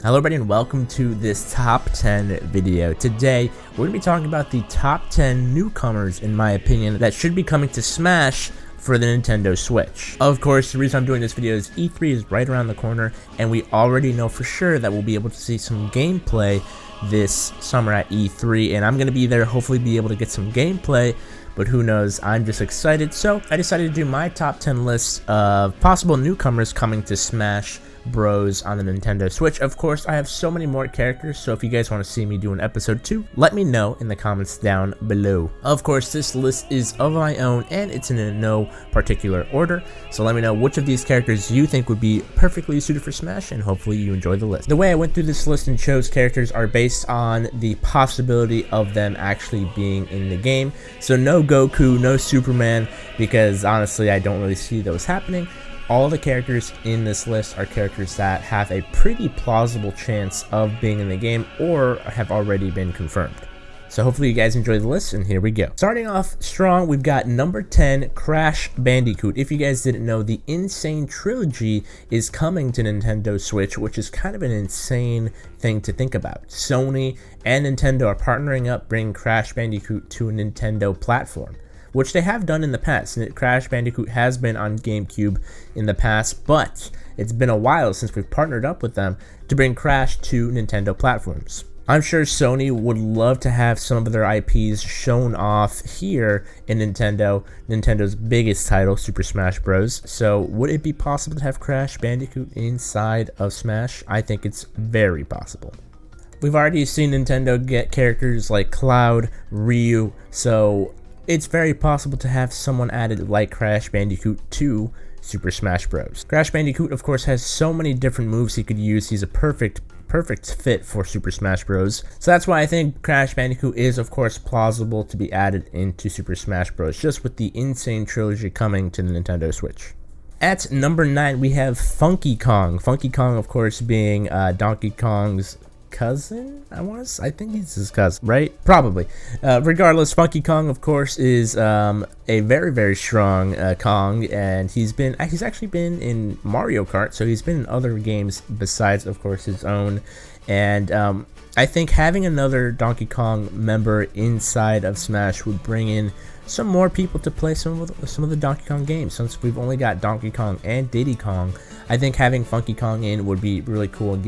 Hello everybody and welcome to this top 10 video. Today we're going to be talking about the top 10 newcomers, in my opinion, that should be coming to Smash for the Nintendo Switch. Of course, the reason I'm doing this video is E3 is right around the corner and we already know for sure that we'll be able to see some gameplay this summer at E3, and I'm going to be there, hopefully be able to get some gameplay, but who knows. I'm just excited. So I decided to do my top 10 list of possible newcomers coming to Smash Bros on the Nintendo Switch. Of course, I have so many more characters, so if you guys want to see me do an episode 2, let me know in the comments down below. Of course, this list is of my own and it's in no particular order, so let me know which of these characters you think would be perfectly suited for Smash, and hopefully you enjoy the list. The way I went through this list and chose characters are based on the possibility of them actually being in the game. So no Goku, no Superman, because honestly I don't really see those happening. All the characters in this list are characters that have a pretty plausible chance of being in the game or have already been confirmed. So hopefully you guys enjoy the list, and here we go. Starting off strong, we've got number 10, Crash Bandicoot. If you guys didn't know, the Insane Trilogy is coming to Nintendo Switch, which is kind of an insane thing to think about. Sony and Nintendo are partnering up, bringing Crash Bandicoot to a Nintendo platform, which they have done in the past. Crash Bandicoot has been on GameCube in the past, but it's been a while since we've partnered up with them to bring Crash to Nintendo platforms. I'm sure Sony would love to have some of their IPs shown off here in Nintendo's biggest title, Super Smash Bros. So would it be possible to have Crash Bandicoot inside of Smash? I think it's very possible. We've already seen Nintendo get characters like Cloud, Ryu, so it's very possible to have someone added like Crash Bandicoot to Super Smash Bros. Crash Bandicoot, of course, has so many different moves he could use. He's a perfect fit for Super Smash Bros. So that's why I think Crash Bandicoot is, of course, plausible to be added into Super Smash Bros. Just with the Insane Trilogy coming to the Nintendo Switch. At number 9, we have Funky Kong. Funky Kong, of course, being Donkey Kong's cousin. I think he's his cousin, right? Probably. Regardless, Funky Kong, of course, is a very strong Kong, and he's actually been in Mario Kart, so he's been in other games besides, of course, his own. And I think having another Donkey Kong member inside of Smash would bring in some more people to play some of the Donkey Kong games. Since we've only got Donkey Kong and Diddy Kong, I think having Funky Kong in would be really cool and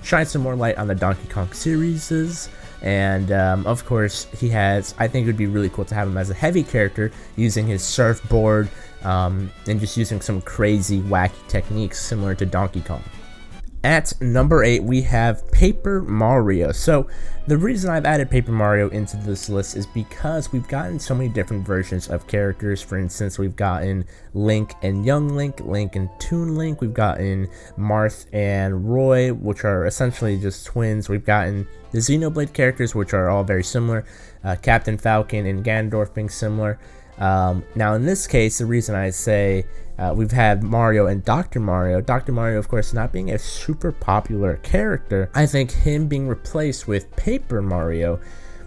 shine some more light on the Donkey Kong series. And of course, I think it would be really cool to have him as a heavy character, using his surfboard and just using some crazy wacky techniques similar to Donkey Kong. At number 8, we have Paper Mario. So the reason I've added Paper Mario into this list is because we've gotten so many different versions of characters. For instance, we've gotten Link and Young Link, Link and Toon Link. We've gotten Marth and Roy, which are essentially just twins. We've gotten the Xenoblade characters, which are all very similar. Captain Falcon and Ganondorf being similar. Now in this case, the reason I say we've had Mario and Dr. Mario, of course, not being a super popular character, I think him being replaced with Paper Mario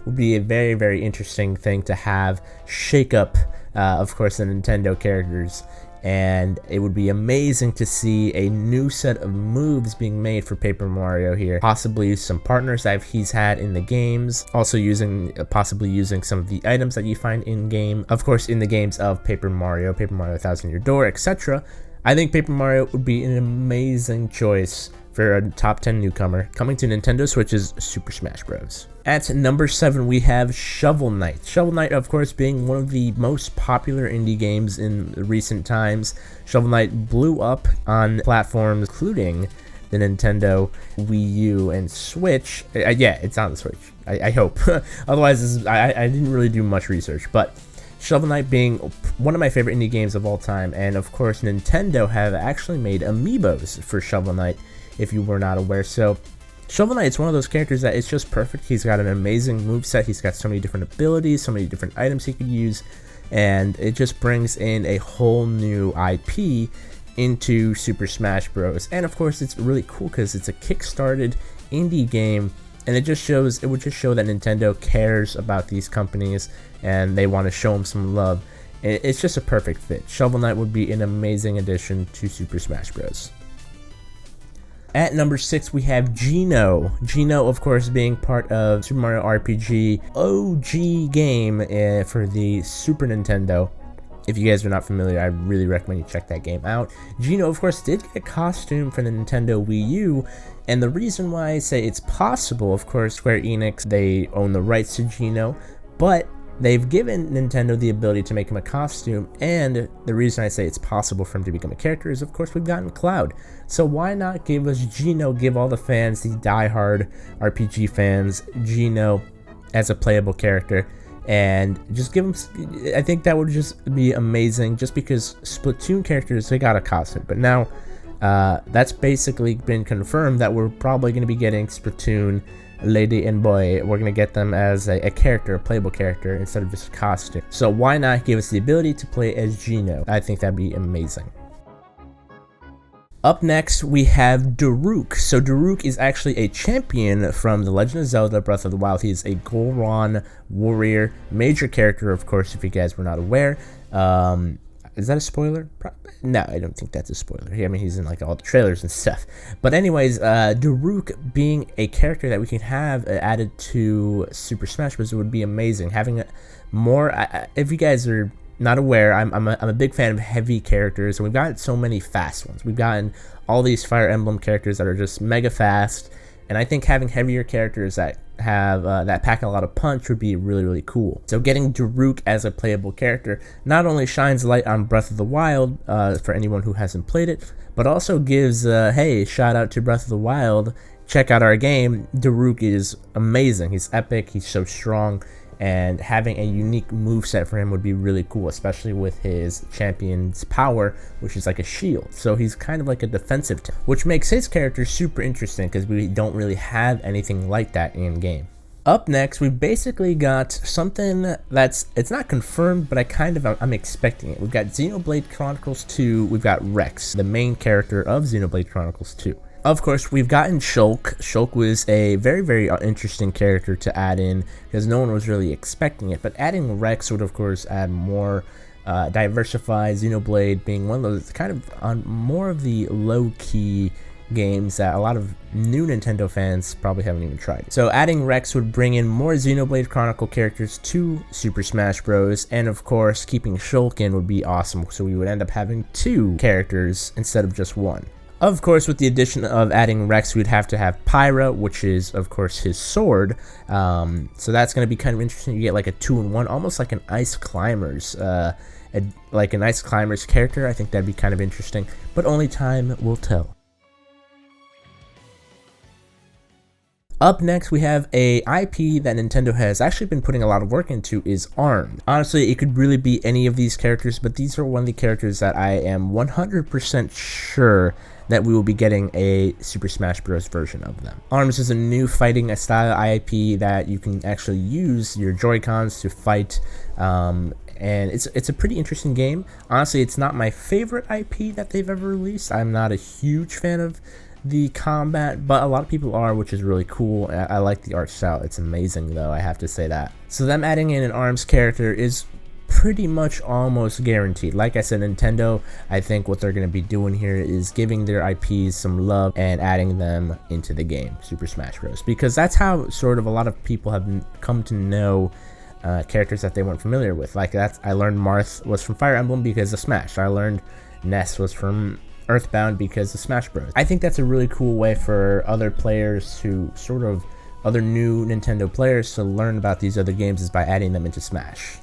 would be a very interesting thing to have shake up, of course, the Nintendo characters. And it would be amazing to see a new set of moves being made for Paper Mario here. Possibly some partners that he's had in the games. Also possibly using some of the items that you find in-game. Of course, in the games of Paper Mario 1000 Year Door, etc. I think Paper Mario would be an amazing choice for a top 10 newcomer coming to Nintendo Switch's Super Smash Bros. At number 7, we have Shovel Knight. Shovel Knight, of course, being one of the most popular indie games in recent times. Shovel Knight blew up on platforms including the Nintendo Wii U and Switch. Yeah, it's on the Switch. I hope. Otherwise, I didn't really do much research, but Shovel Knight being one of my favorite indie games of all time, and of course, Nintendo have actually made amiibos for Shovel Knight, if you were not aware. So Shovel Knight is one of those characters that is just perfect. He's got an amazing moveset. He's got so many different abilities, so many different items he could use, and it just brings in a whole new IP into Super Smash Bros. And of course, it's really cool because it's a kickstarted indie game, and it would just show that Nintendo cares about these companies and they want to show them some love. It's just a perfect fit. Shovel Knight would be an amazing addition to Super Smash Bros. At number 6, we have Geno. Geno, of course, being part of Super Mario RPG OG game for the Super Nintendo. If you guys are not familiar, I really recommend you check that game out. Geno, of course, did get a costume for the Nintendo Wii U, and the reason why I say it's possible, of course, Square Enix, they own the rights to Geno, but they've given Nintendo the ability to make him a costume, and the reason I say it's possible for him to become a character is, of course, we've gotten Cloud. So why not give us Geno, give all the fans, the die-hard RPG fans, Geno as a playable character, and just give him, I think that would just be amazing, just because Splatoon characters, they got a costume, but now that's basically been confirmed that we're probably going to be getting Splatoon lady and boy. We're going to get them as a character, a playable character, instead of just a costume. So why not give us the ability to play as Geno? I think that'd be amazing. Up next, we have Daruk. So Daruk is actually a champion from The Legend of Zelda Breath of the Wild. He is a Goron warrior, major character, of course, if you guys were not aware. Is that a spoiler? No, I don't think that's a spoiler. I mean, he's in like all the trailers and stuff. But anyways, Daruk being a character that we can have added to Super Smash Bros. Would be amazing. Having more, if you guys are not aware, I'm a big fan of heavy characters, and we've got so many fast ones. We've gotten all these Fire Emblem characters that are just mega fast, and I think having heavier characters that have that pack a lot of punch would be really, really cool. So getting Daruk as a playable character not only shines light on Breath of the Wild for anyone who hasn't played it, but also gives hey, shout out to Breath of the Wild, check out our game. Daruk is amazing. He's epic, he's so strong, and having a unique moveset for him would be really cool, especially with his champion's power, which is like a shield. So he's kind of like a defensive type, which makes his character super interesting because we don't really have anything like that in game. Up next, we basically got something that's, it's not confirmed, but I'm expecting it. We've got Xenoblade Chronicles 2, we've got Rex, the main character of Xenoblade Chronicles 2. Of course, we've gotten Shulk. Shulk was a very, very interesting character to add in because no one was really expecting it. But adding Rex would, of course, add more diversified. Xenoblade being one of those kind of on more of the low-key games that a lot of new Nintendo fans probably haven't even tried. So adding Rex would bring in more Xenoblade Chronicle characters to Super Smash Bros. And of course, keeping Shulk in would be awesome. So we would end up having 2 characters instead of just 1. Of course, with the addition of adding Rex, we'd have to have Pyra, which is, of course, his sword. So that's going to be kind of interesting. You get like a 2-in-1, almost like an Ice Climbers, like an Ice Climbers character. I think that'd be kind of interesting, but only time will tell. Up next, we have a IP that Nintendo has actually been putting a lot of work into, is ARMS. Honestly, it could really be any of these characters, but these are one of the characters that I am 100% sure that we will be getting a Super Smash Bros. Version of them. ARMS is a new fighting style IP that you can actually use your Joy-Cons to fight, and it's a pretty interesting game. Honestly, it's not my favorite IP that they've ever released. I'm not a huge fan of the combat, but a lot of people are, which is really cool. I like the art style. It's amazing, though, I have to say that. So them adding in an ARMS character is pretty much almost guaranteed. Like I said, Nintendo, I think what they're going to be doing here is giving their IPs some love and adding them into the game, Super Smash Bros. Because that's how sort of a lot of people have come to know characters that they weren't familiar with. Like I learned Marth was from Fire Emblem because of Smash. I learned Ness was from Earthbound because of Smash Bros. I think that's a really cool way for other players to other new Nintendo players to learn about these other games is by adding them into Smash.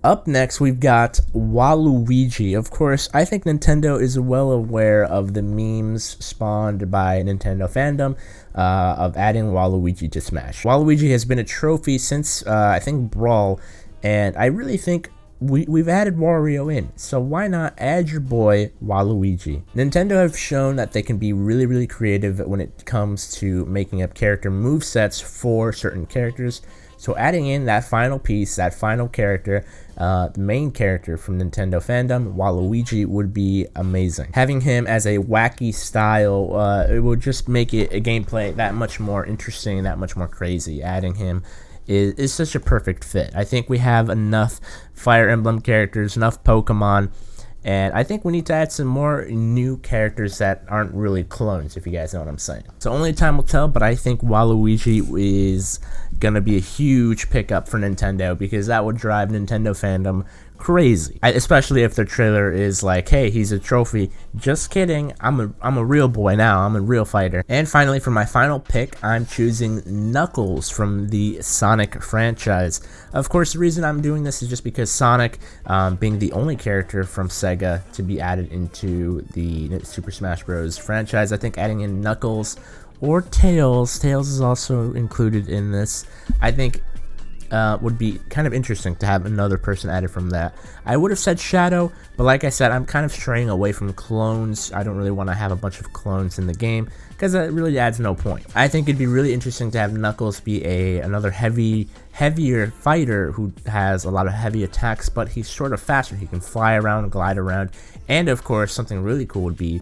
Up next, we've got Waluigi. Of course, I think Nintendo is well aware of the memes spawned by Nintendo fandom of adding Waluigi to Smash. Waluigi has been a trophy since, I think, Brawl, and I really think we've added Wario in, so why not add your boy Waluigi? Nintendo have shown that they can be really, really creative when it comes to making up character movesets for certain characters. So adding in that final piece, that final character, the main character from Nintendo fandom, Waluigi, would be amazing. Having him as a wacky style, it would just make it a gameplay that much more interesting, that much more crazy. Adding him is such a perfect fit. I think we have enough Fire Emblem characters, enough Pokemon, And I think we need to add some more new characters that aren't really clones, if you guys know what I'm saying. So only time will tell, but I think Waluigi is gonna be a huge pickup for Nintendo, because that would drive Nintendo fandom crazy, especially if their trailer is like, hey, he's a trophy. Just kidding, I'm a real boy now, I'm a real fighter. And finally, for my final pick, I'm choosing Knuckles from the Sonic franchise. Of course, the reason I'm doing this is just because Sonic, being the only character from Sega to be added into the Super Smash Bros. Franchise, I think adding in Knuckles or Tails is also included in this, I think would be kind of interesting to have another person added from that. I would have said Shadow, but like I said, I'm kind of straying away from clones. I don't really want to have a bunch of clones in the game, because that really adds no point. I think it'd be really interesting to have Knuckles be another heavier fighter who has a lot of heavy attacks, but he's sort of faster. He can fly around, glide around, and of course, something really cool would be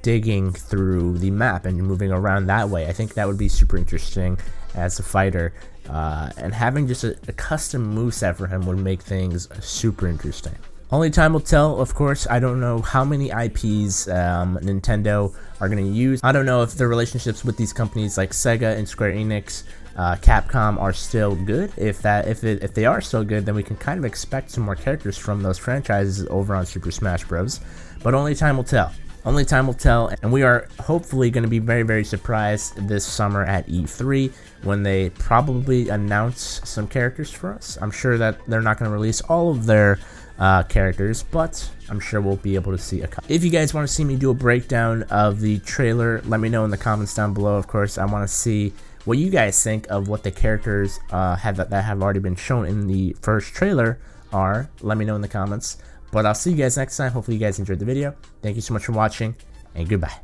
digging through the map and moving around that way. I think that would be super interesting as a fighter, and having just a custom moveset for him would make things super interesting. Only time will tell, of course. I don't know how many IPs Nintendo are going to use. I don't know if the relationships with these companies like Sega and Square Enix, Capcom are still good. If they are still good, then we can kind of expect some more characters from those franchises over on Super Smash Bros. But only time will tell. Only time will tell, and we are hopefully going to be very, very surprised this summer at E3 when they probably announce some characters for us. I'm sure that they're not going to release all of their characters, but I'm sure we'll be able to see a couple. If you guys want to see me do a breakdown of the trailer, let me know in the comments down below. Of course, I want to see what you guys think of what the characters that have already been shown in the first trailer are. Let me know in the comments. But I'll see you guys next time. Hopefully you guys enjoyed the video. Thank you so much for watching, and goodbye.